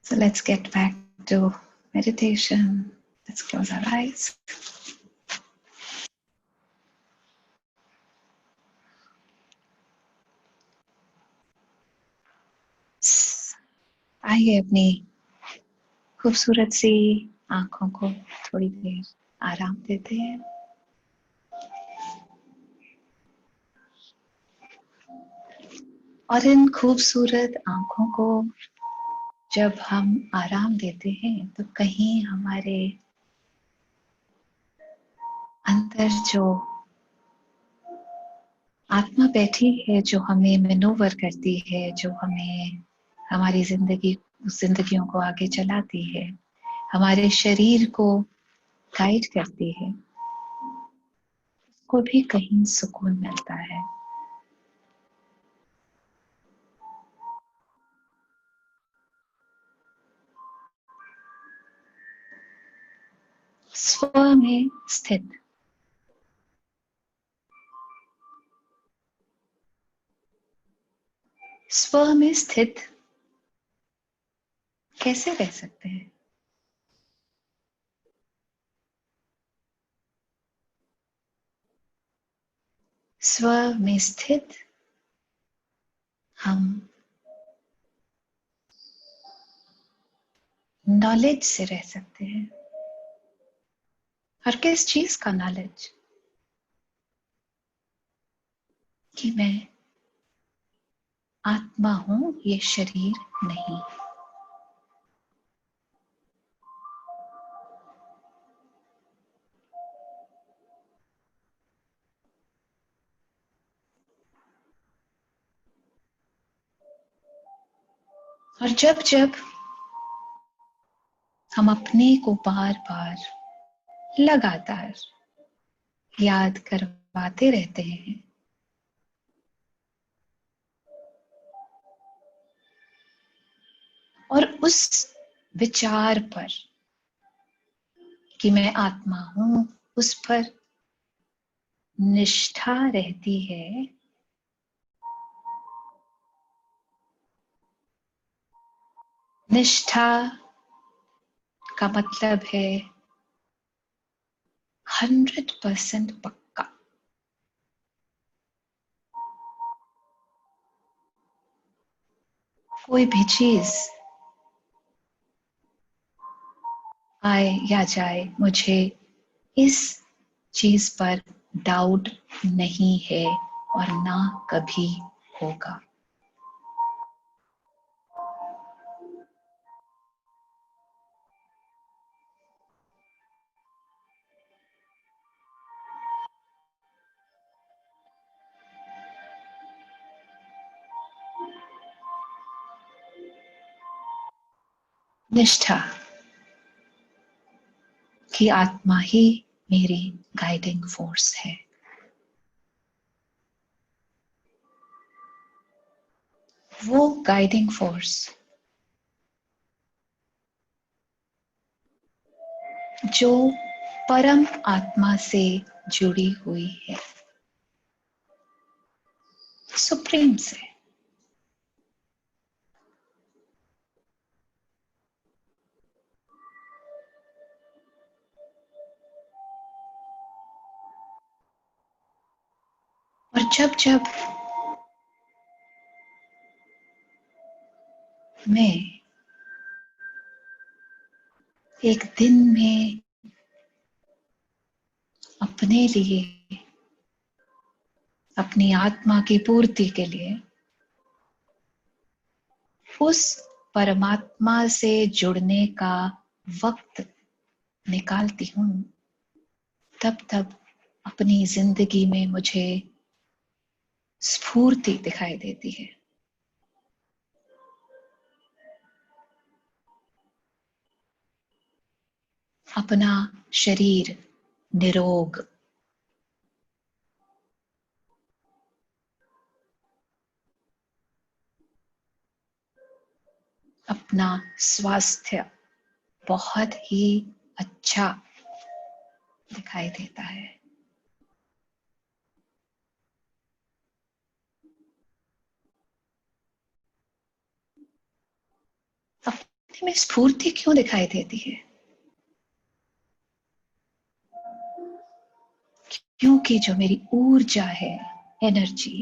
So let's get back to meditation. Let's close our eyes. आइए अपनी खूबसूरत सी आंखों को थोड़ी देर आराम देते हैं। और इन खूबसूरत आंखों को जब हम आराम देते हैं तो कहीं हमारे अंदर जो आत्मा बैठी है, जो हमें मैनूवर करती है, जो हमें हमारी जिंदगियों को आगे चलाती है, हमारे शरीर को गाइड करती है, उसको भी कहीं सुकून मिलता है। स्व में स्थित, स्व में स्थित कैसे रह सकते हैं? स्व में स्थित हम नॉलेज से रह सकते हैं। और किस चीज का नॉलेज? कि मैं आत्मा हूं, ये शरीर नहीं। और जब जब हम अपने को बार बार लगातार याद करवाते रहते हैं, और उस विचार पर कि मैं आत्मा हूं, उस पर निष्ठा रहती है, निष्ठा का मतलब है 100% पक्का। कोई भी चीज आए या जाए, मुझे इस चीज पर डाउट नहीं है और ना कभी होगा। निष्ठा कि आत्मा ही मेरी गाइडिंग फोर्स है। वो गाइडिंग फोर्स जो परम आत्मा से जुड़ी हुई है, सुप्रीम से। और जब जब मैं एक दिन में अपने लिए, अपनी आत्मा की पूर्ति के लिए उस परमात्मा से जुड़ने का वक्त निकालती हूं, तब तब अपनी जिंदगी में मुझे स्फूर्ति दिखाई देती है। अपना शरीर निरोग, अपना स्वास्थ्य बहुत ही अच्छा दिखाई देता है। में स्फूर्ति क्यों दिखाई देती है? क्योंकि जो मेरी ऊर्जा है, एनर्जी,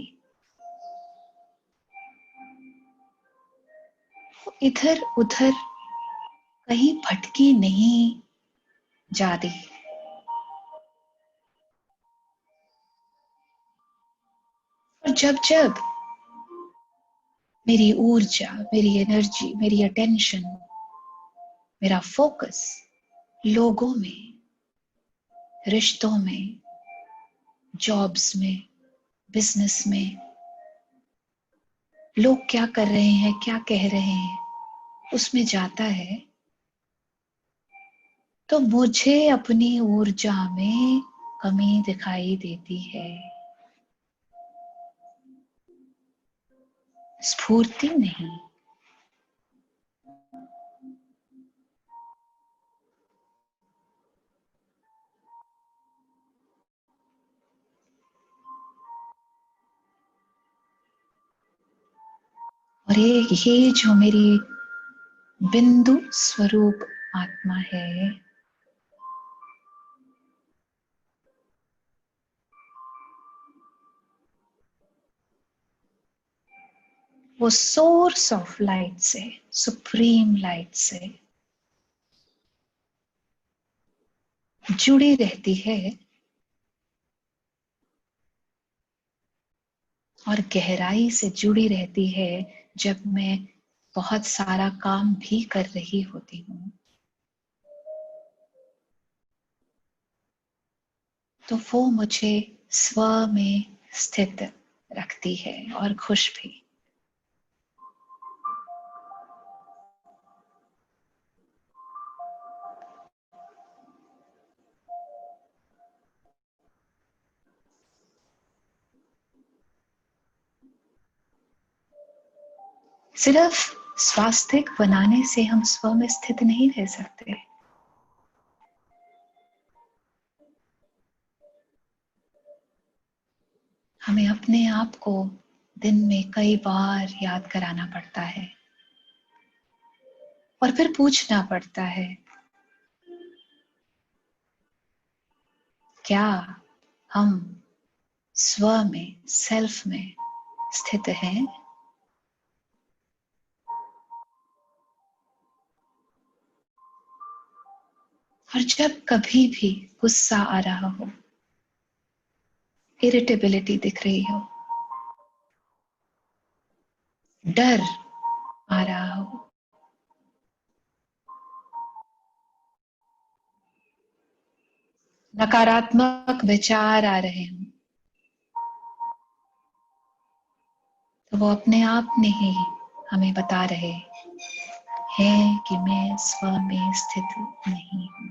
वो इधर उधर कहीं भटकी नहीं जा रही। और जब जब मेरी ऊर्जा, मेरी एनर्जी, मेरी अटेंशन, मेरा फोकस लोगों में, रिश्तों में, जॉब्स में, बिजनेस में, लोग क्या कर रहे हैं, क्या कह रहे हैं, उसमें जाता है, तो मुझे अपनी ऊर्जा में कमी दिखाई देती है, स्फूर्ति नहीं। और ये जो मेरी बिंदु स्वरूप आत्मा है, वो सोर्स ऑफ लाइट से, सुप्रीम लाइट से जुड़ी रहती है और गहराई से जुड़ी रहती है जब मैं बहुत सारा काम भी कर रही होती हूँ। तो वो मुझे स्व में स्थित रखती है और खुश भी। सिर्फ स्वास्थ्य बनाने से हम स्व में स्थित नहीं रह सकते। हमें अपने आप को दिन में कई बार याद कराना पड़ता है और फिर पूछना पड़ता है, क्या हम स्व में, सेल्फ में स्थित हैं? और जब कभी भी गुस्सा आ रहा हो, इरिटेबिलिटी दिख रही हो, डर आ रहा हो, नकारात्मक विचार आ रहे हों, तो वो अपने आप में ही हमें बता रहे हैं कि मैं स्व में स्थित नहीं हूं।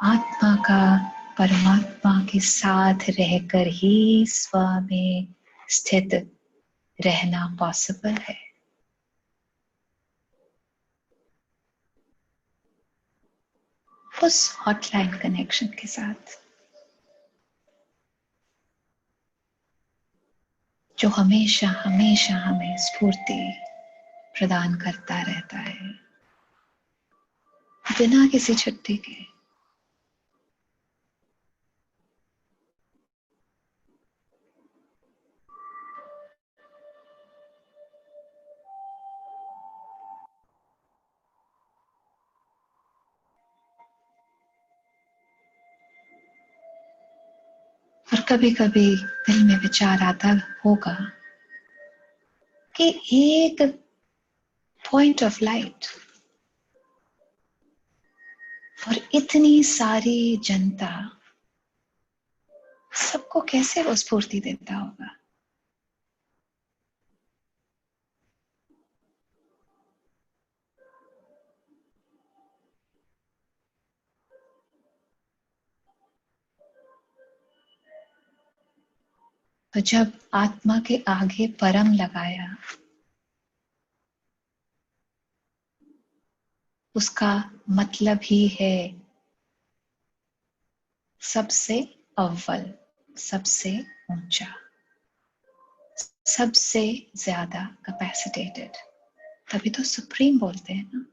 आत्मा का परमात्मा के साथ रहकर ही स्व में स्थित रहना पॉसिबल है। उस हॉटलाइन कनेक्शन के साथ जो हमेशा हमेशा हमें स्फूर्ति प्रदान करता रहता है, बिना किसी छुट्टी के। और कभी कभी दिल में विचार आता होगा कि एक पॉइंट ऑफ लाइट और इतनी सारी जनता, सबको कैसे वो स्फूर्ति देता होगा। तो जब आत्मा के आगे परम लगाया, उसका मतलब ही है सबसे अव्वल, सबसे ऊंचा, सबसे ज्यादा कैपेसिटेटेड, तभी तो सुप्रीम बोलते हैं ना।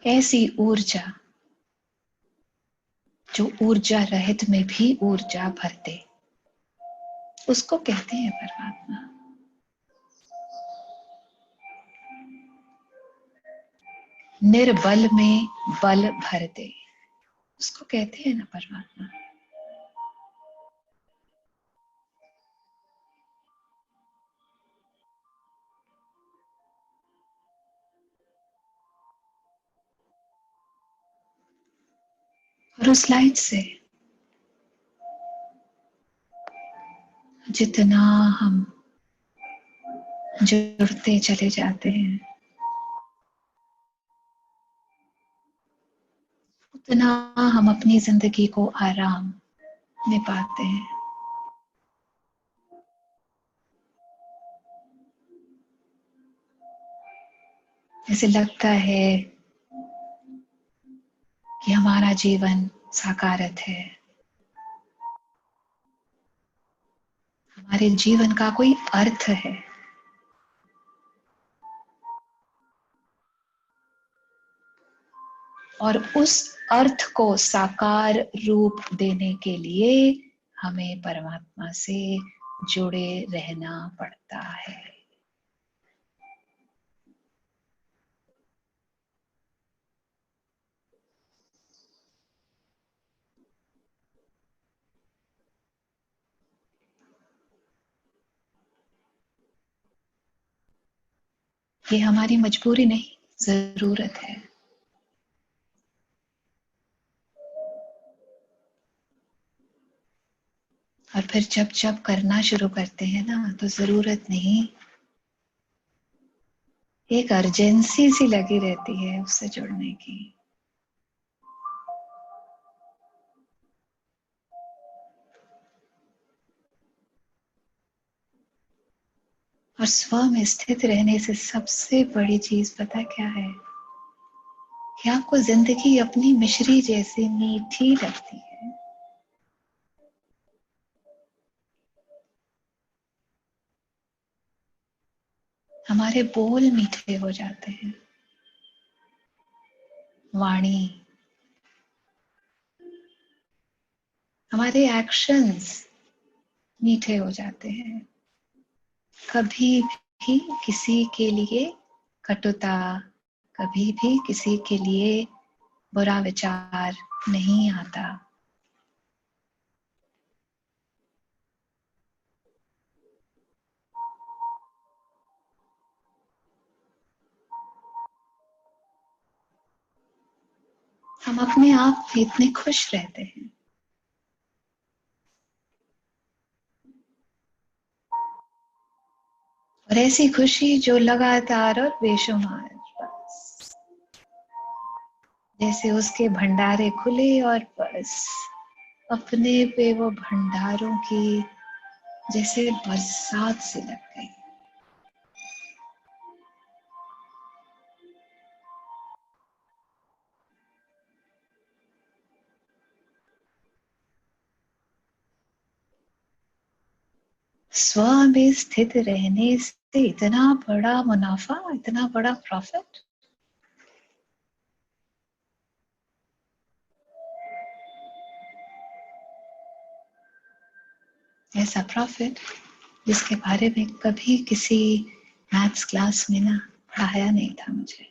ऐसी ऊर्जा जो ऊर्जा रहित में भी ऊर्जा भर दे, उसको कहते हैं परमात्मा। निर्बल में बल भर दे, उसको कहते हैं ना परमात्मा। और उस लाइट से जितना हम जुड़ते चले जाते हैं, उतना हम अपनी जिंदगी को आराम में पाते हैं। ऐसे लगता है कि हमारा जीवन साकारत है, हमारे जीवन का कोई अर्थ है। और उस अर्थ को साकार रूप देने के लिए हमें परमात्मा से जुड़े रहना पड़ता है। ये हमारी मजबूरी नहीं, जरूरत है। और फिर जब जब करना शुरू करते हैं ना, तो जरूरत नहीं, एक अर्जेंसी सी लगी रहती है उससे जुड़ने की। और स्व में स्थित रहने से सबसे बड़ी चीज पता क्या है? कि आपको जिंदगी अपनी मिश्री जैसी मीठी लगती है। हमारे बोल मीठे हो जाते हैं, वाणी, हमारे एक्शंस मीठे हो जाते हैं। कभी भी किसी के लिए कटुता, कभी भी किसी के लिए बुरा विचार नहीं आता। हम अपने आप में इतने खुश रहते हैं। और ऐसी खुशी जो लगातार और बेशुमार, बस जैसे उसके भंडारे खुले और बस अपने पे वो भंडारों की जैसे बरसात से लग गई। स्व में स्थित रहने से इतना बड़ा मुनाफा, इतना बड़ा प्रॉफिट। ऐसा प्रॉफिट जिसके बारे में कभी किसी मैथ्स क्लास में ना पढ़ाया नहीं था मुझे।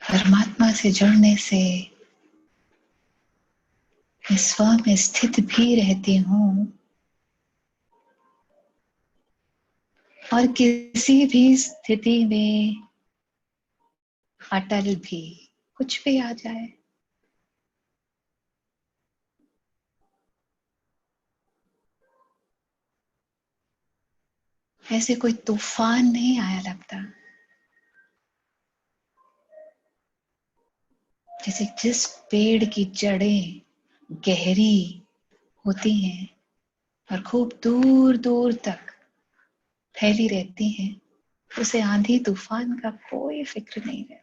परमात्मा से जुड़ने से मैं स्व में स्थित भी रहती हूँ और किसी भी स्थिति में अटल भी, कुछ भी आ जाए, ऐसे कोई तूफान नहीं आया लगता, जैसे जिस पेड़ की जड़ें गहरी होती हैं और खूब दूर दूर तक फैली रहती हैं, उसे आंधी तूफान का कोई फिक्र नहीं रहता,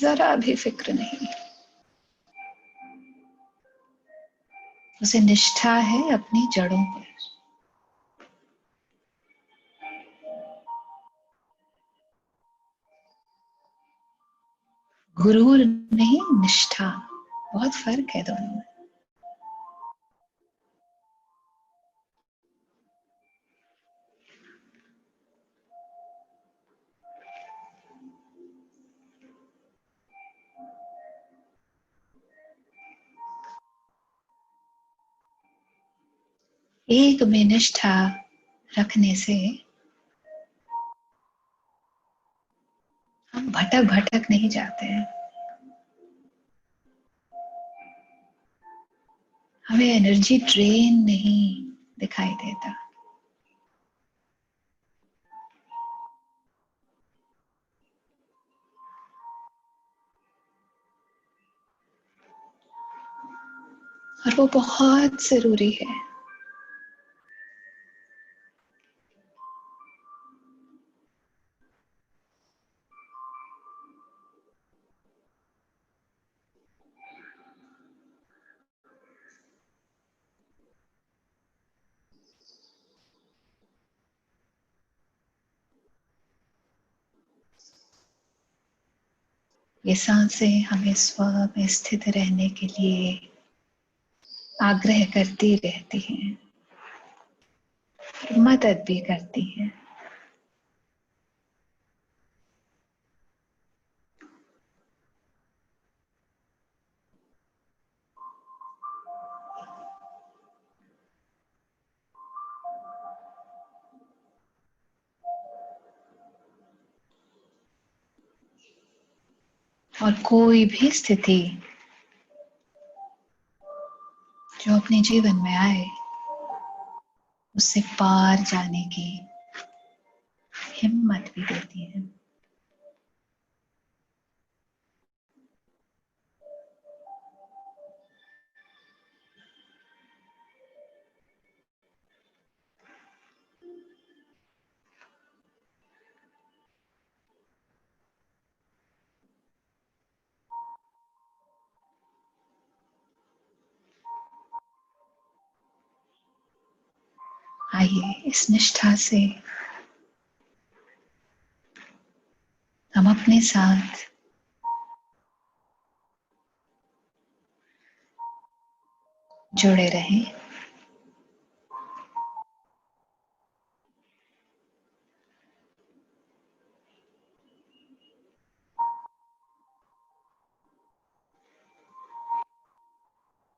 जरा भी फिक्र नहीं। उसे निष्ठा है अपनी जड़ों पर। गुरूर नहीं, निष्ठा, बहुत फर्क है दोनों में। एक में निष्ठा रखने से हम भटक भटक नहीं जाते हैं, हमें एनर्जी ड्रेन नहीं दिखाई देता। और वो बहुत जरूरी है। ये सांसें हमें स्व में स्थित रहने के लिए आग्रह करती रहती हैं, मदद भी करती हैं। और कोई भी स्थिति जो अपने जीवन में आए, उससे पार जाने की हिम्मत भी देती है। आइए इस निष्ठा से हम अपने साथ जुड़े रहें।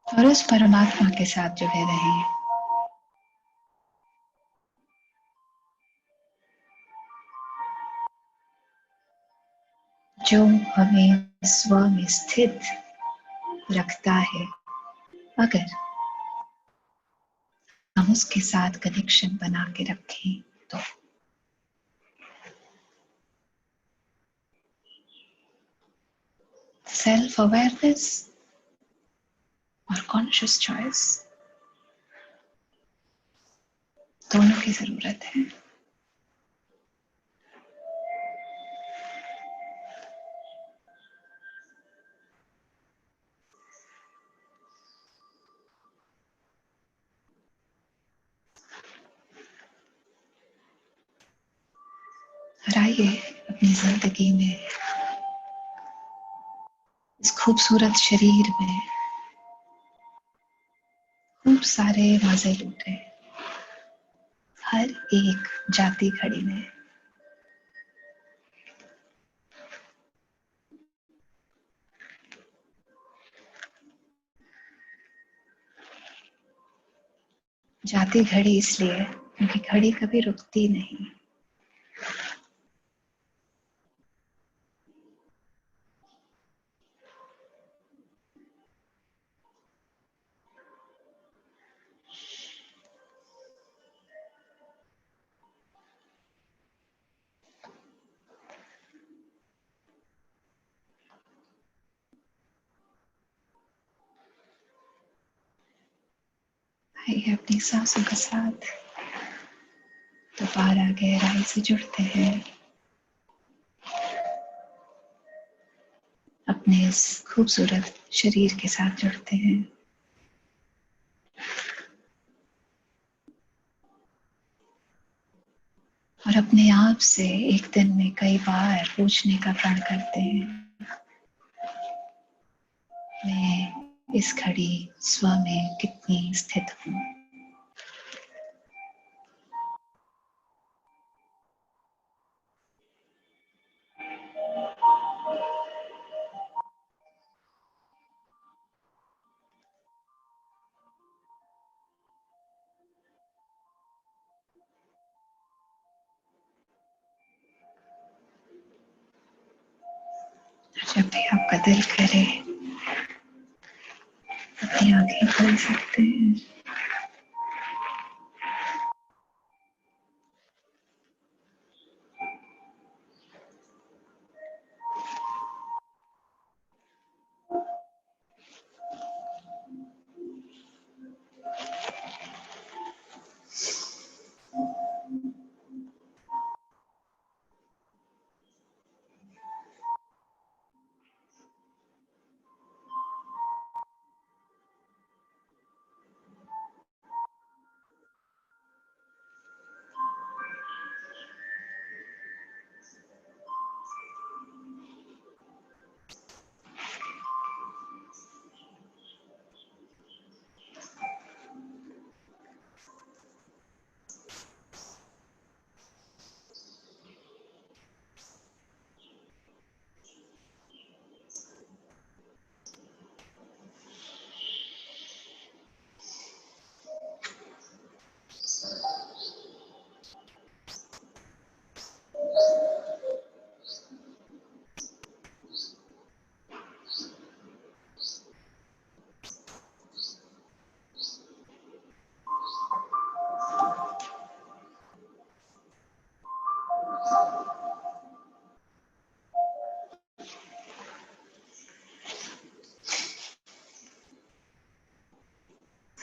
और उस परमात्मा के साथ जुड़े रहें जो हमें स्व में स्थित रखता है। अगर हम उसके साथ कनेक्शन बना के रखें तो सेल्फ अवेयरनेस और कॉन्शियस चॉइस दोनों की जरूरत है। और आइए अपनी जिंदगी में इस खूबसूरत शरीर में खूब सारे मजे लूटे, हर एक जाति खड़ी में। जाती घड़ी इसलिए क्योंकि घड़ी कभी रुकती नहीं। आइए अपनी सांसों के साथ दोबारा गहराई से जुड़ते हैं, अपने इस खूबसूरत शरीर के साथ जुड़ते हैं और अपने आप से एक दिन में कई बार पूछने का प्रण करते हैं, मैं इस घड़ी स्व में कितनी स्थित हूँ। जब भी आपका दिल करे अपनी आंखें खोल सकते हैं।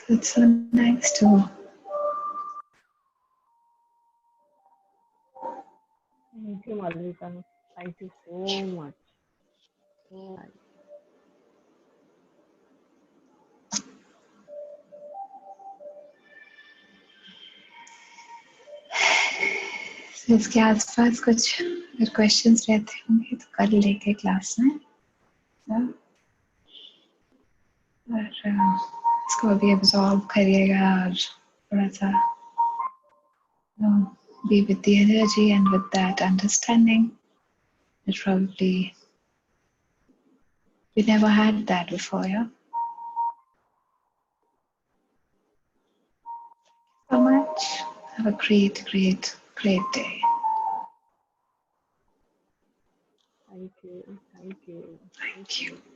So it's so nice to Thank you, Madhurika. Thank you so much. So nice. so इसके आसपास कुछ अगर क्वेश्चंस रहते होंगे तो कल लेके क्लास में और इसको अभी एब्जॉर्ब करिएगा और थोड़ा सा be with the energy and with that understanding. It probably we never had that before, yeah. So much. Have a great, great, great day. Thank you. Thank you. Thank you.